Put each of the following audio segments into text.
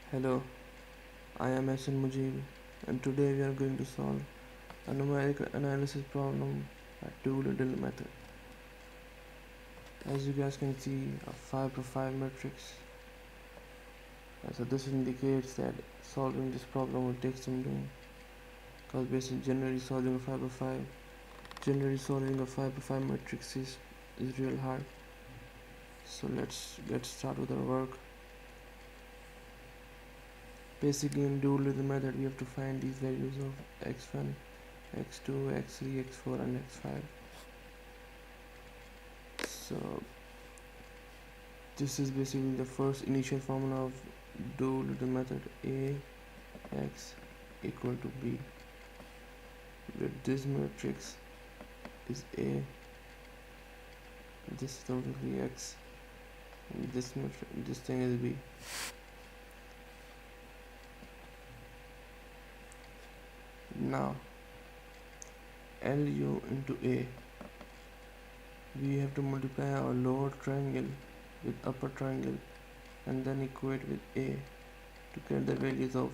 Hello, I am Hassan Mujib, and today we are going to solve a numerical analysis problem by two-little method. As you guys can see, a 5 to 5 matrix. So this indicates that solving this problem will take some time, because basically generally solving a 5 to 5 matrix is real hard. So let's get started with our work. Basically, in dual little method, we have to find these values of x1, x2, x3, x4, and x5. So this is basically the first initial formula of dual little method. A x equal to b, where this matrix is A, this is totally x, and this thing is b. Now LU into A, we have to multiply our lower triangle with upper triangle and then equate with A to get the values of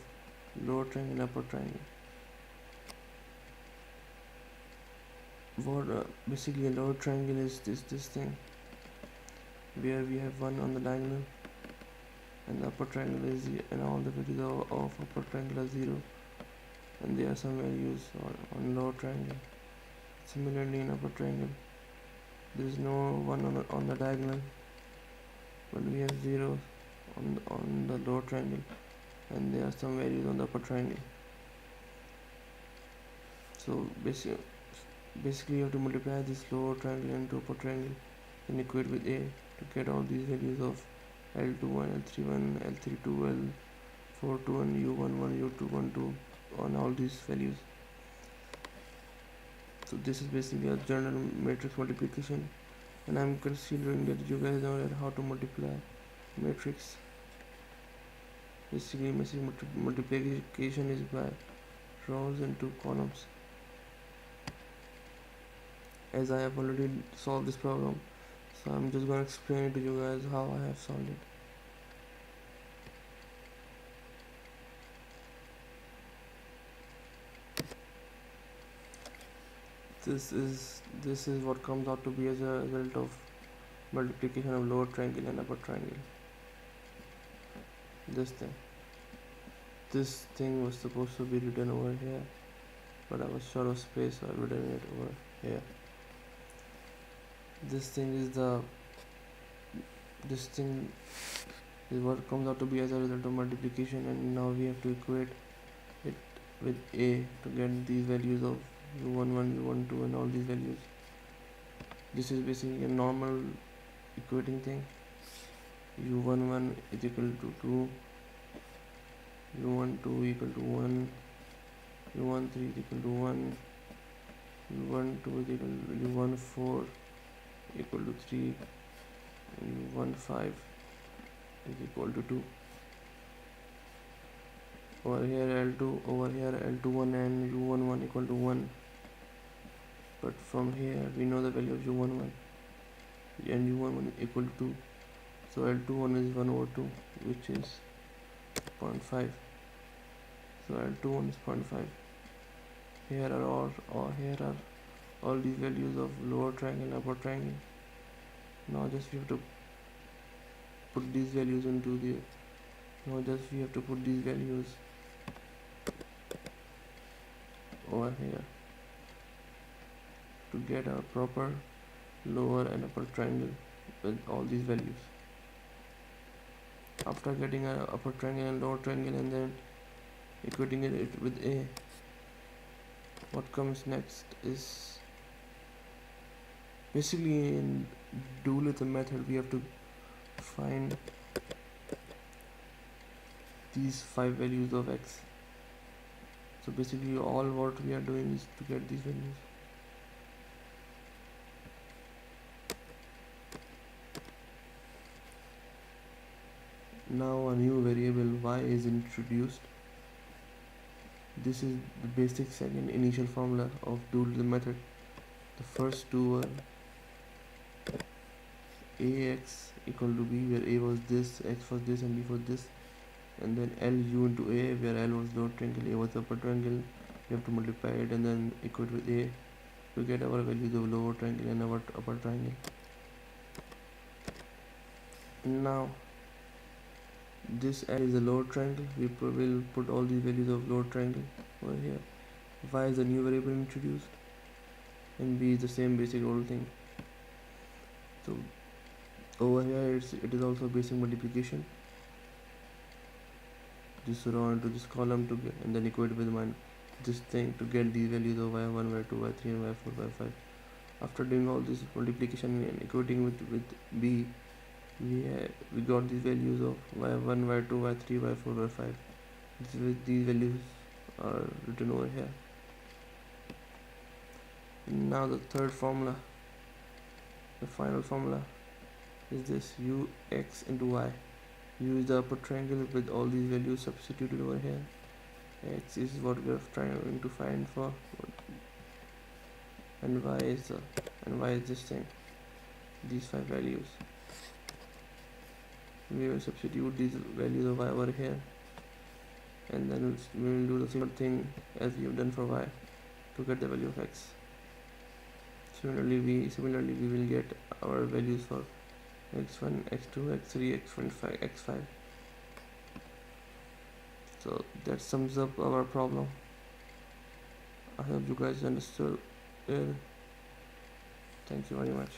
lower triangle and upper triangle. What basically a lower triangle is this thing where we have 1 on the diagonal, and the upper triangle is and all the values of upper triangle are 0, and there are some values on lower triangle. Similarly, in upper triangle there is no 1 on the diagonal, but we have 0 on the lower triangle, and there are some values on the upper triangle. So basically you have to multiply this lower triangle into upper triangle and equate with A to get all these values of L21, L31, L32, L42, U11, U212 on all these values. So this is basically a general matrix multiplication, and I'm considering that you guys know how to multiply matrix. Basically multiplication is by rows into columns. As I have already solved this problem, so I'm just going to explain it to you guys how I have solved it. This is what comes out to be as a result of multiplication of lower triangle and upper triangle. This thing was supposed to be written over here, but I was short of space, so I've written it over here. This thing is what comes out to be as a result of multiplication, and now we have to equate it with A to get these values of u11, u12 and all these values. This is basically a normal equating thing. u11 is equal to 2, u12 equal to 1, u13 is equal to 1, u12 is equal to u14 equal to 3, and u15 is equal to 2. Over here L21 and u11 equal to 1, but from here we know the value of u11 and u11 equal to 2, so L21 is 1 over 2, which is 0.5. So L21 is 0.5. Here are all these values of lower triangle and upper triangle. Now just we have to put these values into the over here to get a proper lower and upper triangle with all these values. After getting an upper triangle and lower triangle and then equating it with A, what comes next is basically in dual little method we have to find these 5 values of x. So basically all what we are doing is to get these values. Now a new variable y is introduced. This is the basic second initial formula of dual little method. The first two were ax equal to b, where a was this, x was this, and b was this. and then LU into A, where L was lower triangle, A was upper triangle. We have to multiply it and then equate with A to get our values of lower triangle and our upper triangle. Now this L is a lower triangle. We will put all these values of lower triangle over here. Y is a new variable introduced, and B is the same basic old thing. So over here it is also basic multiplication. This row into this column to get, and then equate with this thing to get these values of y1, y2, y3, and y4, y5. After doing all this multiplication and equating with B, we got these values of y1, y2, y3, y4, y5. These values are written over here. Now the third formula, the final formula, is this ux into y. Use the upper triangle with all these values substituted over here. X is what we are trying to find for, and y is this thing, these 5 values. We will substitute these values of y over here, and then we will do the same thing as we have done for y to get the value of x. Similarly we will get our values for x1, x2, x3, x4, x5. So that sums up our problem. I hope you guys understood it. Thank you very much.